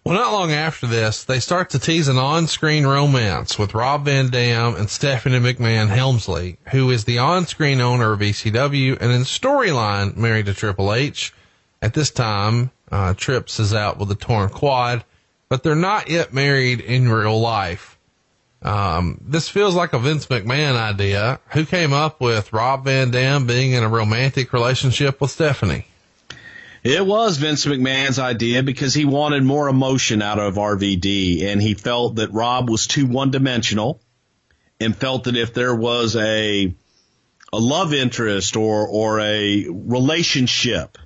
Well, not long after this, they start to tease an on-screen romance with Rob Van Dam and Stephanie McMahon Helmsley, who is the on-screen owner of ECW and in storyline married to Triple H. At this time, Trips is out with a torn quad, but they're not yet married in real life. This feels like a Vince McMahon idea. Who came up with Rob Van Dam being in a romantic relationship with Stephanie? It was Vince McMahon's idea because he wanted more emotion out of RVD, and he felt that Rob was too one-dimensional and felt that if there was a love interest or a relationship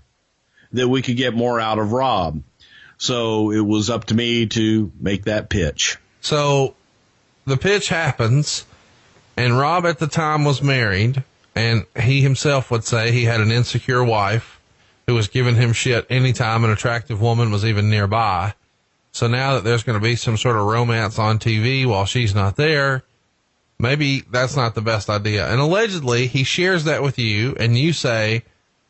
that we could get more out of Rob. So it was up to me to make that pitch. So the pitch happens, and Rob at the time was married, and he himself would say he had an insecure wife who was giving him shit anytime an attractive woman was even nearby. So now that there's going to be some sort of romance on TV while she's not there, maybe that's not the best idea. And allegedly he shares that with you and you say,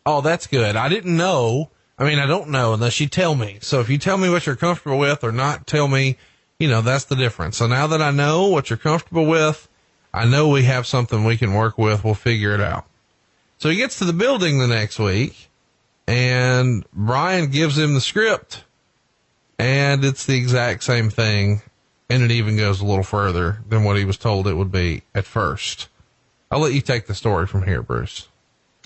oh, that's good. I didn't know. I mean, I don't know unless you tell me. So if you tell me what you're comfortable with or not tell me, that's the difference. So now that I know what you're comfortable with, I know we have something we can work with. We'll figure it out. So he gets to the building the next week, and Brian gives him the script, and it's the exact same thing. And it even goes a little further than what he was told it would be at first. I'll let you take the story from here, Bruce.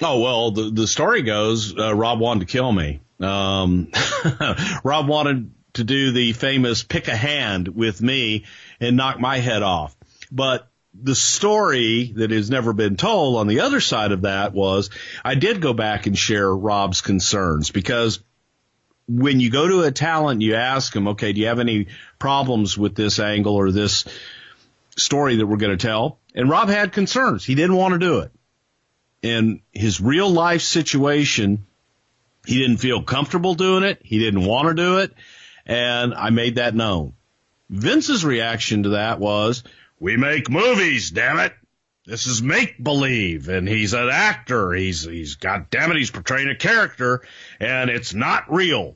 Oh, well, the story goes, Rob wanted to kill me. Rob wanted to do the famous pick a hand with me and knock my head off. But the story that has never been told on the other side of that was I did go back and share Rob's concerns, because when you go to a talent, you ask them, okay, do you have any problems with this angle or this story that we're going to tell? And Rob had concerns. He didn't want to do it. In his real life situation, he didn't feel comfortable doing it. He didn't want to do it. And I made that known. Vince's reaction to that was, we make movies, damn it. This is make-believe, and he's an actor. He's goddamn it, he's portraying a character, and it's not real.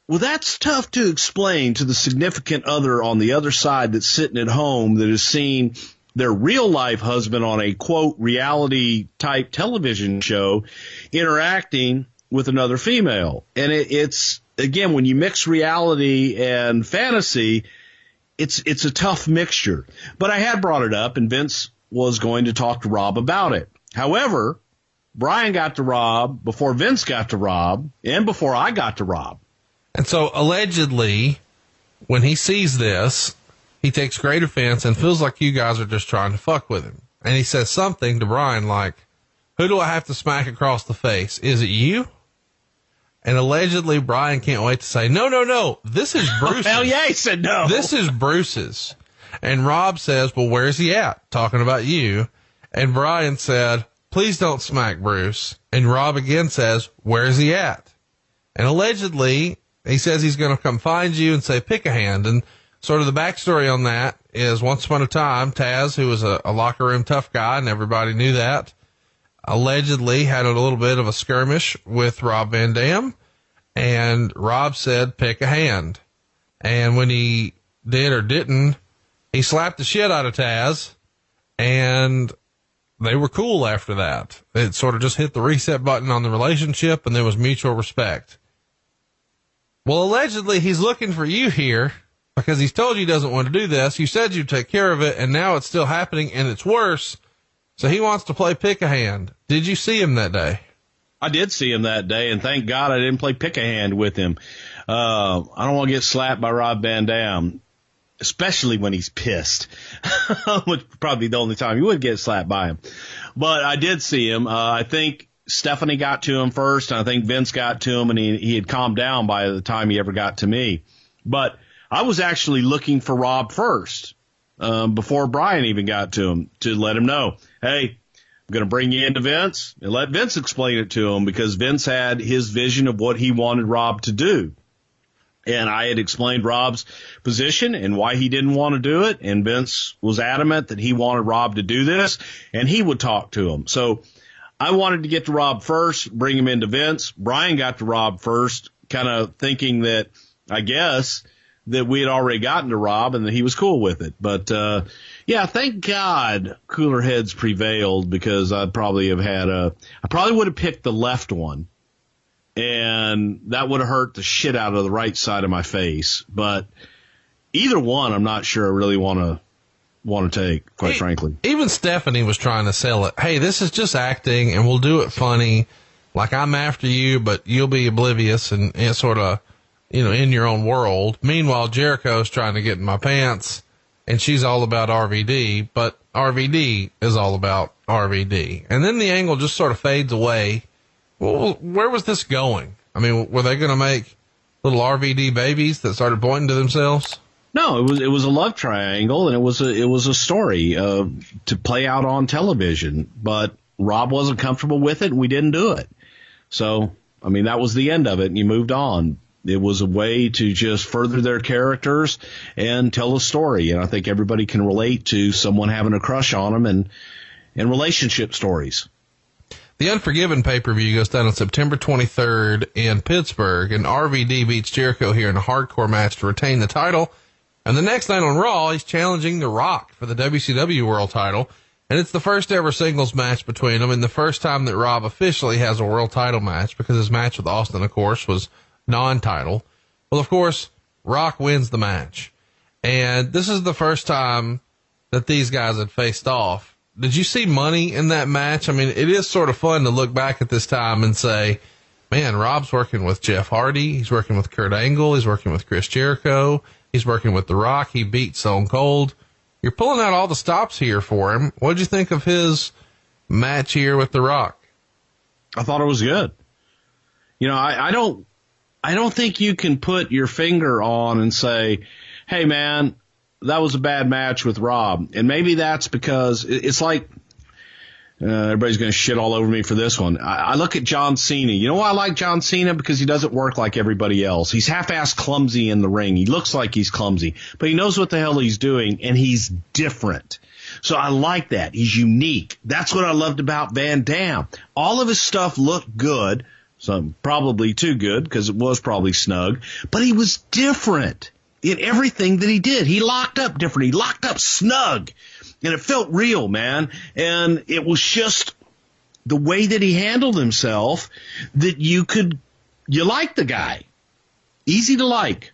Well, that's tough to explain to the significant other on the other side that's sitting at home that has seen their real-life husband on a, quote, reality-type television show interacting with another female. And it's, again, when you mix reality and fantasy, it's a tough mixture. But I had brought it up, and Vince was going to talk to Rob about it. However, Brian got to Rob before Vince got to Rob and before I got to Rob. And so allegedly, when he sees this, he takes great offense and feels like you guys are just trying to fuck with him. And he says something to Brian like, who do I have to smack across the face? Is it you? And allegedly, Brian can't wait to say, no, this is Bruce's. Hell yeah, he said no. This is Bruce's. And Rob says, well, where's he at? Talking about you. And Brian said, please don't smack Bruce. And Rob again says, where's he at? And allegedly, he says he's going to come find you and say, pick a hand. And sort of the backstory on that is once upon a time, Taz, who was a locker room tough guy, and everybody knew that, allegedly had a little bit of a skirmish with Rob Van Dam, and Rob said, pick a hand. And when he did or didn't, he slapped the shit out of Taz, and they were cool after that. It sort of just hit the reset button on the relationship, and there was mutual respect. Well, allegedly, he's looking for you here because he's told you he doesn't want to do this. You said you'd take care of it, and now it's still happening, and it's worse. So he wants to play pick a hand. Did you see him that day? I did see him that day, and thank God I didn't play pick a hand with him. I don't want to get slapped by Rob Van Dam, especially when he's pissed, which would probably be the only time you would get slapped by him. But I did see him. I think Stephanie got to him first, and I think Vince got to him, and he had calmed down by the time he ever got to me. But I was actually looking for Rob first, before Brian even got to him, to let him know, hey, I'm going to bring you into Vince and let Vince explain it to him, because Vince had his vision of what he wanted Rob to do. And I had explained Rob's position and why he didn't want to do it. And Vince was adamant that he wanted Rob to do this, and he would talk to him. So I wanted to get to Rob first, bring him into Vince. Brian got to Rob first, kind of thinking that, I guess, that we had already gotten to Rob and that he was cool with it. But, yeah, thank God cooler heads prevailed, because I probably would have picked the left one, and that would have hurt the shit out of the right side of my face. But either one, I'm not sure I really want to take, quite frankly. Even Stephanie was trying to sell it. Hey, this is just acting, and we'll do it funny. Like, I'm after you, but you'll be oblivious and sort of, in your own world. Meanwhile, Jericho's trying to get in my pants, and she's all about RVD, but RVD is all about RVD. And then the angle just sort of fades away. Well, where was this going? I mean, were they going to make little RVD babies that started pointing to themselves? No, it was a love triangle, and it was a story to play out on television. But Rob wasn't comfortable with it, and we didn't do it. So, I mean, that was the end of it, and you moved on. It was a way to just further their characters and tell a story. And I think everybody can relate to someone having a crush on them and relationship stories. The Unforgiven pay-per-view goes down on September 23rd in Pittsburgh, and RVD beats Jericho here in a hardcore match to retain the title. And the next night on Raw, he's challenging The Rock for the WCW World title. And it's the first ever singles match between them, and the first time that Rob officially has a world title match, because his match with Austin, of course, was non-title. Well, of course, Rock wins the match. And this is the first time that these guys had faced off. Did you see money in that match? I mean, it is sort of fun to look back at this time and say, man, Rob's working with Jeff Hardy. He's working with Kurt Angle. He's working with Chris Jericho. He's working with The Rock. He beat Stone Cold. You're pulling out all the stops here for him. What'd you think of his match here with The Rock? I thought it was good. I don't think you can put your finger on and say, hey, man, that was a bad match with Rob. And maybe that's because it's like, everybody's going to shit all over me for this one. I look at John Cena. You know why I like John Cena? Because he doesn't work like everybody else. He's half-ass clumsy in the ring. He looks like he's clumsy, but he knows what the hell he's doing, and he's different. So I like that. He's unique. That's what I loved about Van Dam. All of his stuff looked good, some probably too good because it was probably snug, but he was different in everything that he did. He locked up different. He locked up snug. And it felt real, man. And it was just the way that he handled himself that you liked the guy. Easy to like.